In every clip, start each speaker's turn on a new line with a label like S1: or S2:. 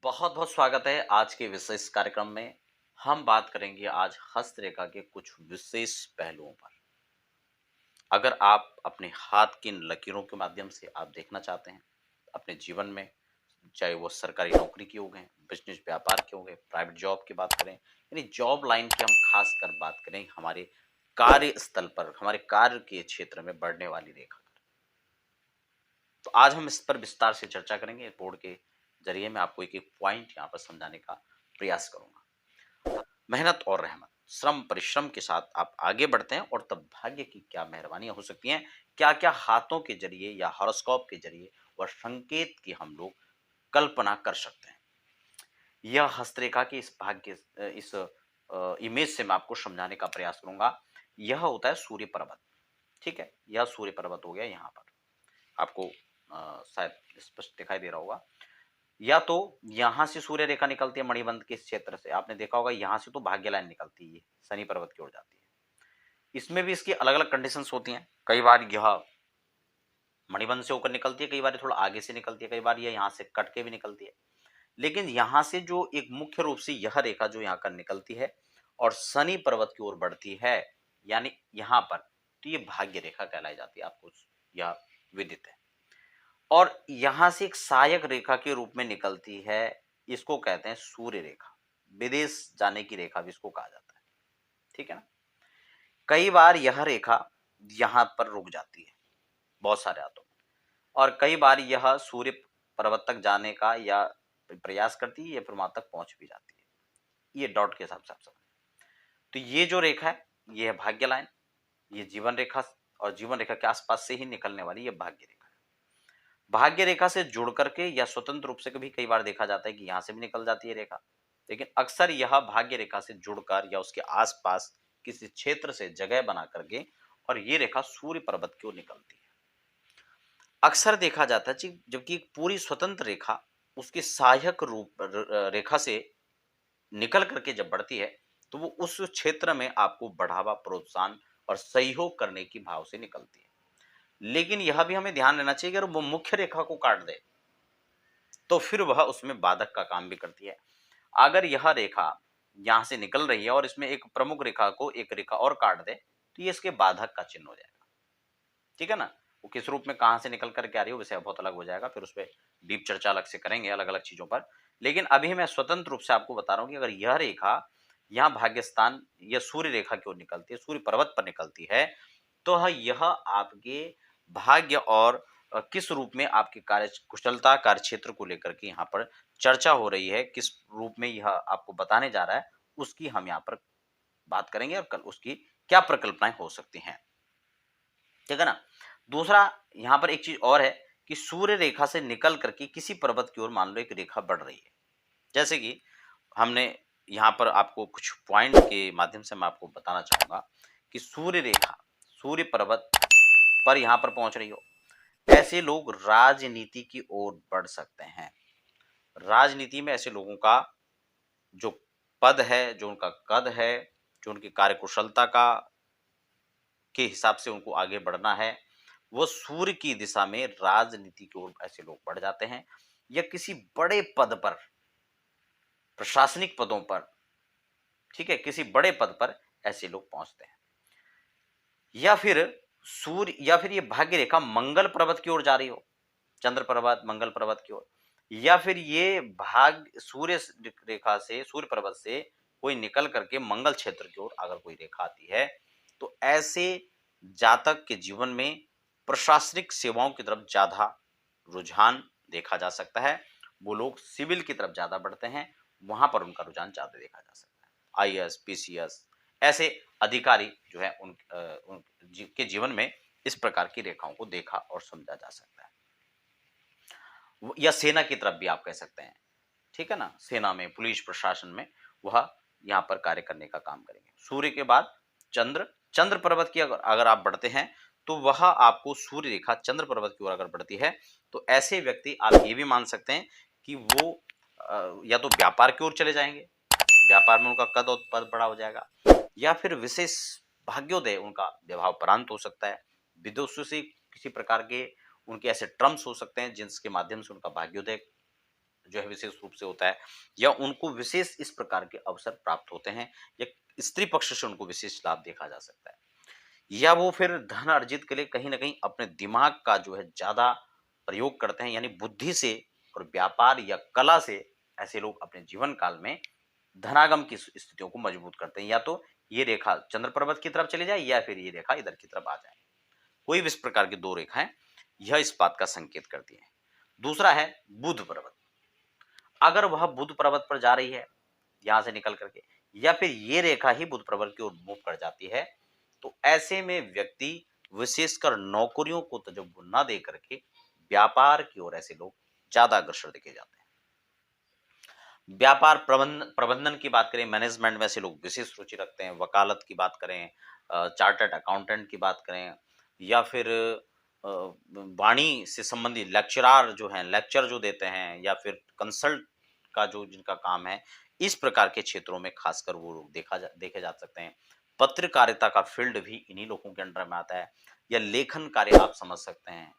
S1: बहुत बहुत स्वागत है आज के विशेष कार्यक्रम में। हम बात करेंगे आज हस्तरेखा के कुछ विशेष पहलुओं पर। अगर आप अपने हाथ की इन लकीरों के माध्यम से आप देखना चाहते हैं अपने जीवन में, चाहे वो सरकारी नौकरी की हो गए, बिजनेस व्यापार के हो गए, प्राइवेट जॉब की बात करें, यानी जॉब लाइन की हम खास कर बात करें, हमारे कार्यस्थल पर, हमारे कार्य के क्षेत्र में बढ़ने वाली रेखा। तो आज हम इस पर विस्तार से चर्चा करेंगे। बोर्ड के जरिए मैं आपको एक एक पॉइंट यहाँ पर समझाने का प्रयास करूंगा। मेहनत और रहमत, श्रम परिश्रम के साथ आप आगे बढ़ते हैं और तब भाग्य की क्या मेहरबानियां हो सकती हैं, क्या क्या हाथों के जरिए या हॉरोस्कोप के जरिए और संकेत की हम लोग कल्पना कर सकते हैं। यह हस्तरेखा की इस भाग्य इस इमेज से मैं आपको समझाने का प्रयास करूंगा। यह होता है सूर्य पर्वत। ठीक है, यह सूर्य पर्वत हो गया। यहाँ पर आपको शायद स्पष्ट दिखाई दे रहा होगा। या तो यहां से सूर्य रेखा निकलती है मणिबंध के इस क्षेत्र से, आपने देखा होगा यहां से तो भाग्य लाइन निकलती है, शनि पर्वत की ओर जाती है। इसमें भी इसकी अलग अलग कंडीशंस होती हैं। कई बार यह मणिबंध से होकर निकलती है, कई बार थोड़ा आगे से निकलती है, कई बार यह यहाँ से कट के भी निकलती है। लेकिन यहाँ से जो एक मुख्य रूप से यह रेखा जो यहाँ कर निकलती है और शनि पर्वत की ओर बढ़ती है, यानी यहाँ पर, तो ये भाग्य रेखा कहलाई जाती है। आपको यह विदित है। और यहां से एक सहायक रेखा के रूप में निकलती है, इसको कहते हैं सूर्य रेखा। विदेश जाने की रेखा भी इसको कहा जाता है। ठीक है ना। कई बार यह रेखा यहां पर रुक जाती है बहुत सारे हाथों में, और कई बार यह सूर्य पर्वत तक जाने का या प्रयास करती है या फिर वहां तक पहुंच भी जाती है। ये डॉट के हिसाब से आप समझ। तो ये जो रेखा है, ये है भाग्य लाइन। ये जीवन रेखा और जीवन रेखा के आसपास से ही निकलने वाली ये भाग्य रेखा है। भाग्य रेखा से जुड़ करके या स्वतंत्र रूप से कभी कई बार देखा जाता है कि यहां से भी निकल जाती है रेखा, लेकिन अक्सर यह भाग्य रेखा से जुड़कर या उसके आसपास किसी क्षेत्र से जगह बना करके और ये रेखा सूर्य पर्वत की ओर निकलती है। अक्सर देखा जाता है जबकि एक पूरी स्वतंत्र रेखा उसके सहायक रूप रेखा से निकल करके जब बढ़ती है, तो वो उस क्षेत्र में आपको बढ़ावा, प्रोत्साहन और सहयोग करने की भाव से निकलती है। लेकिन यह भी हमें ध्यान देना चाहिए, अगर वो मुख्य रेखा को काट दे तो फिर वह उसमें बाधक का काम भी करती है। अगर यह रेखा यहां से निकल रही है और इसमें एक प्रमुख रेखा को एक रेखा और काट दे, तो ये इसके बाधक का चिन्ह हो जाएगा। ठीक है ना। वो किस रूप में कहां से निकल करके आ रही है विषय बहुत अलग हो जाएगा, फिर उस पर डीप चर्चा अलग से करेंगे अलग अलग चीजों पर। लेकिन अभी मैं स्वतंत्र रूप से आपको बता रहा हूं कि अगर यह रेखा यहाँ भाग्यस्थान या सूर्य रेखा की ओर निकलती है, सूर्य पर्वत पर निकलती है, तो यह आपके भाग्य और किस रूप में आपकी कार्य कुशलता, कार्य क्षेत्र को लेकर के यहाँ पर चर्चा हो रही है, किस रूप में यह आपको बताने जा रहा है, उसकी हम यहाँ पर बात करेंगे और कल उसकी क्या प्रकल्पनाएं हो सकती हैं। ठीक है ना। दूसरा, यहाँ पर एक चीज और है कि सूर्य रेखा से निकल करके किसी पर्वत की ओर मान लो एक रेखा बढ़ रही है। जैसे कि हमने यहाँ पर आपको कुछ पॉइंट के माध्यम से मैं आपको बताना चाहूंगा कि सूर्य रेखा सूर्य पर्वत पर यहाँ पर पहुंच रही हो, ऐसे लोग राजनीति की ओर बढ़ सकते हैं। राजनीति में ऐसे लोगों का जो पद है, जो उनका कद है, जो उनकी कार्यकुशलता का के हिसाब से उनको आगे बढ़ना है, वो सूर्य की दिशा में राजनीति की ओर ऐसे लोग बढ़ जाते हैं। या किसी बड़े पद पर, प्रशासनिक पदों पर, ठीक है, किसी बड़े पद पर ऐसे लोग पहुंचते हैं। या फिर सूर्य या फिर ये भाग्य रेखा मंगल पर्वत की ओर जा रही हो, चंद्र पर्वत, मंगल पर्वत की ओर, या फिर ये भाग सूर्य रेखा से, सूर्य पर्वत से कोई निकल करके मंगल क्षेत्र की ओर अगर कोई रेखा आती है, तो ऐसे जातक के जीवन में प्रशासनिक सेवाओं की तरफ ज्यादा रुझान देखा जा सकता है। वो लोग सिविल की तरफ ज्यादा बढ़ते हैं, वहां पर उनका रुझान ज्यादा देखा जा सकता है। आईएएस, पीसीएस, ऐसे अधिकारी जो है उनके जीवन में इस प्रकार की रेखाओं को देखा और समझा जा सकता है। या सेना की तरफ भी आप कह सकते हैं। ठीक है ना। सेना में, पुलिस प्रशासन में वह यहाँ पर कार्य करने का काम करेंगे। सूर्य के बाद चंद्र, चंद्र पर्वत की अगर आप बढ़ते हैं, तो वह आपको सूर्य रेखा चंद्र पर्वत की ओर अगर बढ़ती है, तो ऐसे व्यक्ति आप ये भी मान सकते हैं कि वो या तो व्यापार की ओर चले जाएंगे, व्यापार में उनका कद और पद बड़ा हो जाएगा, या फिर विशेष भाग्योदय उनका विवाह उपरांत हो सकता है। विदेशों से किसी प्रकार के उनके ऐसे ट्रम्स हो सकते हैं जिसके माध्यम से उनका भाग्योदय जो है विशेष रूप से होता है, या उनको विशेष इस प्रकार के अवसर प्राप्त होते हैं, या स्त्री पक्ष से उनको विशेष लाभ देखा जा सकता है, या वो फिर धन अर्जित के लिए कहीं न कहीं अपने दिमाग का जो है ज़्यादा प्रयोग करते हैं, यानी बुद्धि से और व्यापार या कला से ऐसे लोग अपने जीवन काल में धनागम की स्थितियों को मजबूत करते हैं। या तो ये रेखा चंद्र पर्वत की तरफ चली जाए, या फिर ये रेखा इधर की तरफ आ जाए। कोई भी इस प्रकार की 2 रेखाएँ यह इस बात का संकेत करती हैं। दूसरा है बुध पर्वत। अगर वह बुध पर्वत पर जा रही है, यहाँ से निकल करके, या फिर ये रेखा ही बुध पर्वत की ओर मूव कर जाती है, तो ऐसे में व्यक्ति विशेषकर नौकरियों को तजव्वुर ना दे करके व्यापार की ओर ऐसे लोग ज़्यादा अग्रसर देखे जाते हैं। व्यापार प्रबंधन की बात करें, मैनेजमेंट में ऐसे लोग विशेष रुचि रखते हैं। वकालत की बात करें, चार्टर्ड अकाउंटेंट की बात करें, या फिर वाणी से संबंधित लेक्चरार जो हैं, लेक्चर जो देते हैं, या फिर कंसल्ट का जो जिनका काम है, इस प्रकार के क्षेत्रों में खासकर वो लोग देखे जा सकते हैं। पत्रकारिता का फील्ड भी इन्हीं लोगों के अंडर में आता है, या लेखन कार्य आप समझ सकते हैं।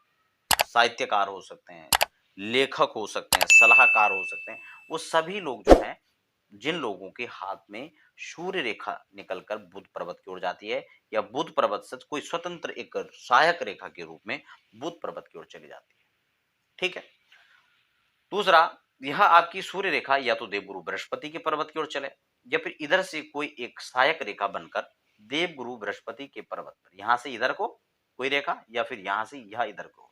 S1: साहित्यकार हो सकते हैं, लेखक हो सकते हैं, सलाहकार हो सकते हैं। वो सभी लोग जो हैं, जिन लोगों के हाथ में सूर्य रेखा निकलकर बुध पर्वत की ओर जाती है, या बुध पर्वत से कोई स्वतंत्र एक सहायक रेखा के रूप में बुध पर्वत की ओर चली जाती है। ठीक है। दूसरा, यह आपकी सूर्य रेखा या तो देवगुरु बृहस्पति के पर्वत की ओर चले, या फिर इधर से कोई एक सहायक रेखा बनकर देवगुरु बृहस्पति के पर्वत पर, यहां से इधर को कोई रेखा, या फिर यहां से यह इधर को।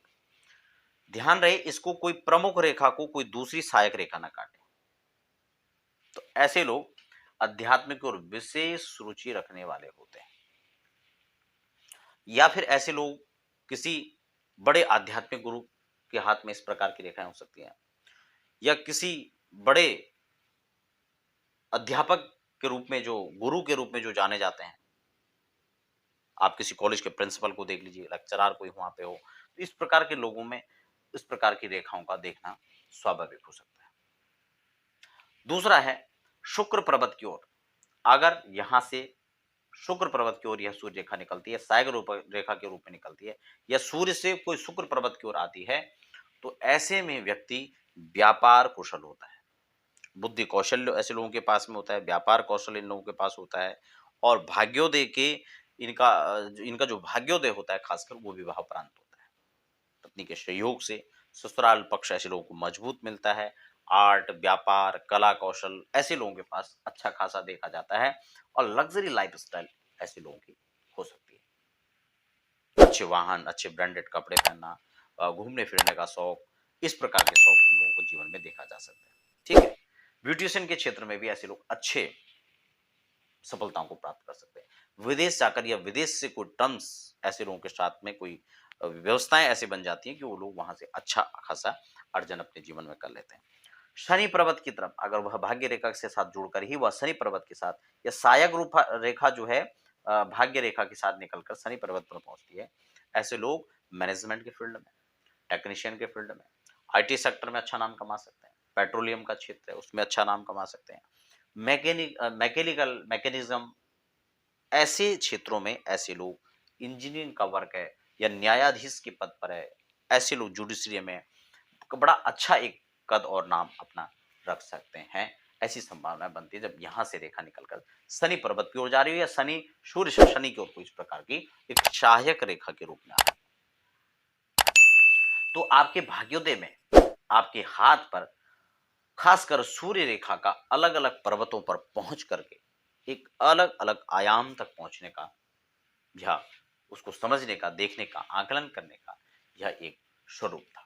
S1: ध्यान रहे, इसको कोई प्रमुख रेखा को कोई दूसरी सहायक रेखा ना काटे। तो ऐसे लोग आध्यात्मिक और विशेष रुचि रखने वाले होते हैं, या फिर ऐसे लोग किसी बड़े आध्यात्मिक गुरु के हाथ में इस प्रकार की रेखाएं हो सकती हैं, या किसी बड़े अध्यापक के रूप में, जो गुरु के रूप में जो जाने जाते हैं। आप किसी कॉलेज के प्रिंसिपल को देख लीजिए, लेक्चरार कोई वहां पे हो, तो इस प्रकार के लोगों में इस प्रकार की रेखाओं का देखना स्वाभाविक हो सकता है। दूसरा है शुक्र पर्वत की ओर। अगर यहां से शुक्र पर्वत की ओर यह सूर्य रेखा निकलती है, साइग रेखा के रूप में निकलती है, या सूर्य से कोई शुक्र पर्वत की ओर आती है, तो ऐसे में व्यक्ति व्यापार कुशल होता है। बुद्धि कौशल्य ऐसे लोगों के पास में होता है, व्यापार कौशल इन लोगों के पास होता है, और भाग्योदय के इनका जो भाग्योदय होता है खासकर, वो विवाह उपरांत होता है। पत्नी के सहयोग से ससुराल पक्ष ऐसे लोगों को मजबूत मिलता है। आर्ट, व्यापार, कला कौशल ऐसे लोगों के पास अच्छा खासा देखा जाता है, और लग्जरी लाइफस्टाइल ऐसे लोगों की हो सकती है। अच्छे वाहन, अच्छे ब्रांडेड कपड़े पहनना, घूमने फिरने का शौक, इस प्रकार के शौक उन लोगों को जीवन में देखा जा सकता है। ठीक है। ब्यूटिशियन के क्षेत्र में भी ऐसे लोग अच्छे सफलताओं को प्राप्त कर सकते हैं। विदेश जाकर, या विदेश से कोई टर्म्स ऐसे लोगों के साथ में कोई व्यवस्थाएं ऐसे बन जाती हैं कि वो लोग वहां से अच्छा खासा अर्जन अपने जीवन में कर लेते हैं। शनि पर्वत की तरफ अगर वह भाग्य रेखा के साथ जुड़कर ही वह शनि पर्वत के साथ, या सायक रूप रेखा जो है भाग्य रेखा के साथ निकलकर शनि पर्वत पर पहुंचती है, ऐसे लोग मैनेजमेंट के फील्ड में, टेक्नीशियन के फील्ड में, आईटी सेक्टर में अच्छा नाम कमा सकते हैं। पेट्रोलियम का क्षेत्र है, उसमें अच्छा नाम कमा सकते हैं। मैकेनिकल मैकेनिज्म, ऐसे क्षेत्रों में ऐसे लोग, इंजीनियरिंग का वर्क है, या न्यायाधीश के पद पर है, ऐसे लोग जुडिशरी में बड़ा अच्छा एक कद और नाम अपना रख सकते हैं। ऐसी संभावना बनती है जब यहां से रेखा निकलकर शनि पर्वत की ओर जा रही है, या शनि सूर्य से शनि की ओर कोई इस प्रकार की एक सहायक रेखा के रूप में आ रही है। तो आपके भाग्योदय में आपके हाथ पर खासकर सूर्य रेखा का अलग अलग पर्वतों पर पहुंच करके एक अलग अलग आयाम तक पहुंचने का, या उसको समझने का, देखने का, आकलन करने का यह एक स्वरूप था।